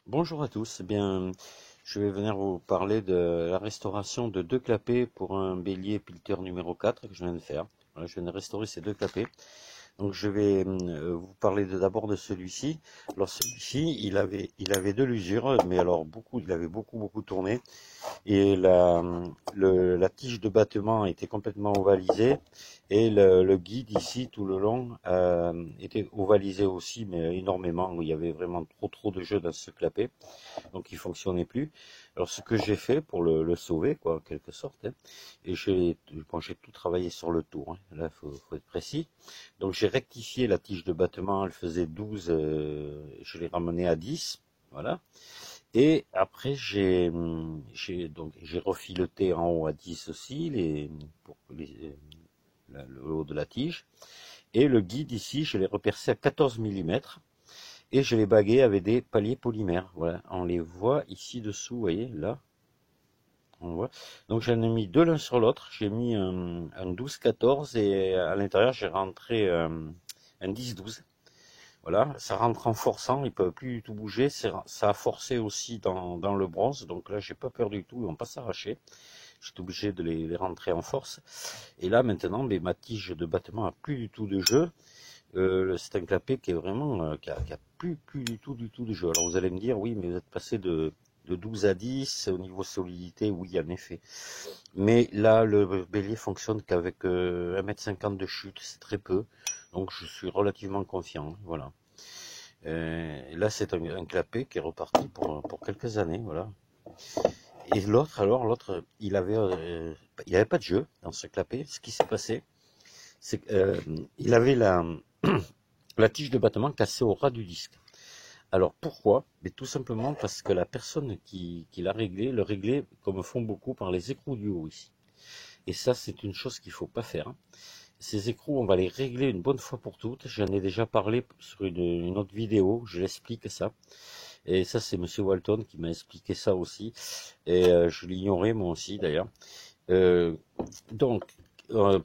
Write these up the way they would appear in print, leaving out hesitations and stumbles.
Bonjour à tous. Eh bien, je vais venir vous parler de la restauration de deux clapets pour un bélier Pilter numéro 4 que je viens de faire. Voilà, je viens de restaurer ces deux clapets. Donc je vais vous parler d'abord de celui-ci. Alors celui-ci, il avait de l'usure, mais alors il avait beaucoup tourné. Et la tige de battement était complètement ovalisée et le guide ici tout le long était ovalisé aussi, mais énormément. Il y avait vraiment trop de jeu dans ce clapet, donc il fonctionnait plus. Alors ce que j'ai fait pour le sauver, quoi, en quelque sorte, hein, et j'ai tout travaillé sur le tour, hein. Là faut être précis. Donc j'ai rectifié la tige de battement, elle faisait 12, je l'ai ramenée à 10, voilà. Et après, j'ai refileté en haut à 10 aussi, le haut de la tige. Et le guide ici, je l'ai repercé à 14 mm. Et je l'ai bagué avec des paliers polymères. Voilà, on les voit ici dessous, vous voyez, là. On voit. Donc j'en ai mis deux l'un sur l'autre. J'ai mis un 12-14 et à l'intérieur, j'ai rentré un 10-12. Voilà, ça rentre en forçant, ils peuvent plus du tout bouger, ça a forcé aussi dans le bronze, donc là j'ai pas peur du tout, ils vont pas s'arracher. J'étais obligé de les rentrer en force. Et là maintenant, ma tige de battement a plus du tout de jeu. C'est un clapet qui est vraiment qui a plus du tout de jeu. Alors vous allez me dire, oui, mais vous êtes passé de 12 à 10 au niveau solidité, oui en effet. Mais là le bélier fonctionne qu'avec 1,50 m de chute, c'est très peu. Donc je suis relativement confiant, voilà. Là, c'est un clapet qui est reparti pour quelques années, voilà. Et l'autre, il avait pas de jeu dans ce clapet. Ce qui s'est passé, c'est qu'il avait la tige de battement cassée au ras du disque. Alors pourquoi? Mais tout simplement parce que la personne qui l'a réglé, le réglait comme font beaucoup par les écrous du haut ici. Et ça, c'est une chose qu'il faut pas faire. Ces écrous, on va les régler une bonne fois pour toutes. J'en ai déjà parlé sur une autre vidéo, je l'explique ça. Et ça, c'est Monsieur Walton qui m'a expliqué ça aussi. Et je l'ignorais moi aussi d'ailleurs. Euh, donc,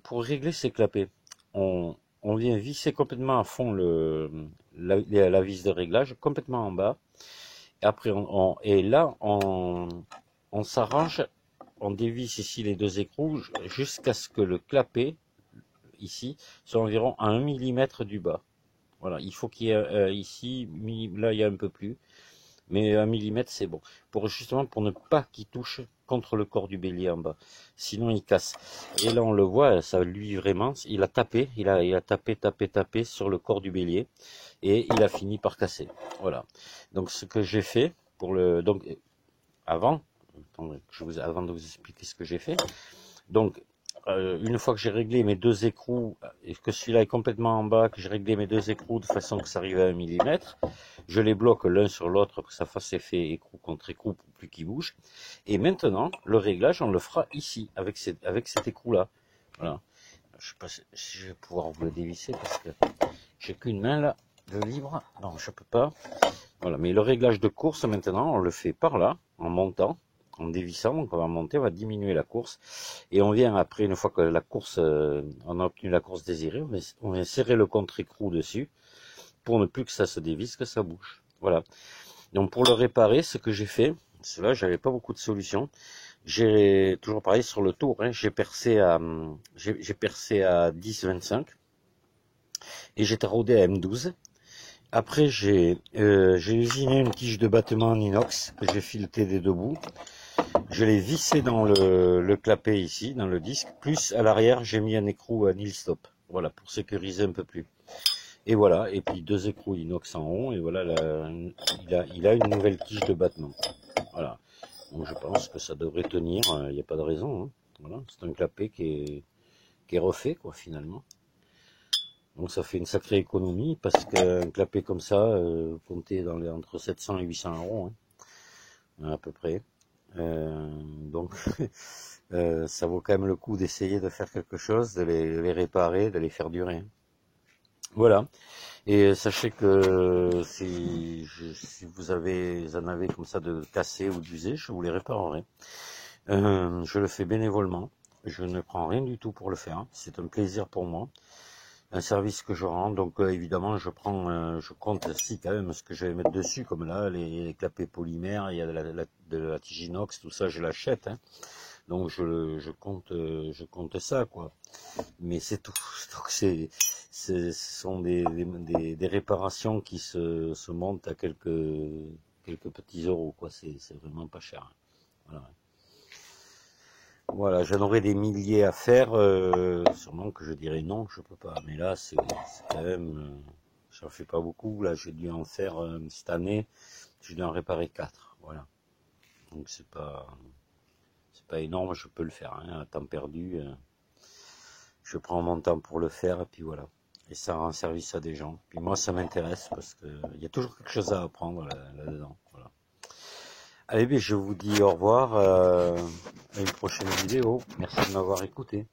pour régler ces clapets, on vient visser complètement à fond la vis de réglage, complètement en bas. Et après, et là, on s'arrange, on dévisse ici les deux écrous jusqu'à ce que le clapet, ici, soit environ à 1 mm du bas. Voilà, il faut qu'il y ait ici, là il y a un peu plus, mais 1 mm c'est bon. Pour ne pas qu'il touche contre le corps du bélier en bas. Sinon il casse. Et là on le voit, ça lui vraiment, il a tapé, il a tapé sur le corps du bélier et il a fini par casser. Voilà. Donc ce que j'ai fait donc avant, avant de vous expliquer ce que j'ai fait, donc une fois que j'ai réglé mes deux écrous, et que celui-là est complètement en bas, que j'ai réglé mes deux écrous de façon que ça arrive à 1 mm, je les bloque l'un sur l'autre pour que ça fasse effet écrou contre écrou pour plus qu'ils bougent. Et maintenant, le réglage, on le fera ici, avec cet écrou-là. Voilà. Je ne sais pas si je vais pouvoir vous le dévisser parce que j'ai qu'une main là de libre. Non, je peux pas. Voilà, mais le réglage de course maintenant, on le fait par là, en montant, en dévissant. Donc on va monter, on va diminuer la course. Et on vient après, une fois que la course, on a obtenu la course désirée, on vient serrer le contre-écrou dessus pour ne plus que ça se dévisse, que ça bouge. Voilà. Donc pour le réparer, ce que j'ai fait, cela, j'avais pas beaucoup de solutions. J'ai toujours pareil sur le tour, hein, j'ai percé à 10-25 et j'ai taraudé à M12. Après, j'ai usiné une tige de battement en inox que j'ai fileté des deux bouts. Je l'ai vissé dans le clapet ici, dans le disque. Plus à l'arrière, j'ai mis un écrou à nil stop. Voilà, pour sécuriser un peu plus. Et voilà, et puis deux écrous inox en haut. Et voilà, il a une nouvelle tige de battement. Voilà. Donc je pense que ça devrait tenir. Il n'y a pas de raison, hein. Voilà, c'est un clapet qui est refait, quoi, finalement. Donc ça fait une sacrée économie parce qu'un clapet comme ça, comptez entre 700 et 800 euros, hein, à peu près. Donc ça vaut quand même le coup d'essayer de faire quelque chose, de les réparer, de les faire durer. Voilà. Et sachez que si vous en avez comme ça de cassés ou d'usés, je vous les réparerai. Je le fais bénévolement. Je ne prends rien du tout pour le faire. C'est un plaisir pour moi. un service que je rends. Donc évidemment, je compte si quand même ce que je vais mettre dessus, comme là, les clapets polymères, il y a de la tige inox, tout ça, je l'achète. Hein. Donc je compte ça, quoi. Mais c'est tout. Donc ce sont des réparations qui se montent à quelques petits euros, quoi. C'est vraiment pas cher. Voilà. Voilà, j'en aurais des milliers à faire, sûrement que je dirais non, je peux pas. Mais là, c'est quand même, j'en fais pas beaucoup. Là, j'ai dû en faire cette année, j'ai dû en réparer 4. Voilà. Donc c'est pas énorme, je peux le faire. Hein, à temps perdu, je prends mon temps pour le faire et puis voilà. Et ça rend service à des gens. Puis moi, ça m'intéresse parce que il y a toujours quelque chose à apprendre là-dedans. Voilà. Allez, bien, je vous dis au revoir, à une prochaine vidéo. Merci de m'avoir écouté.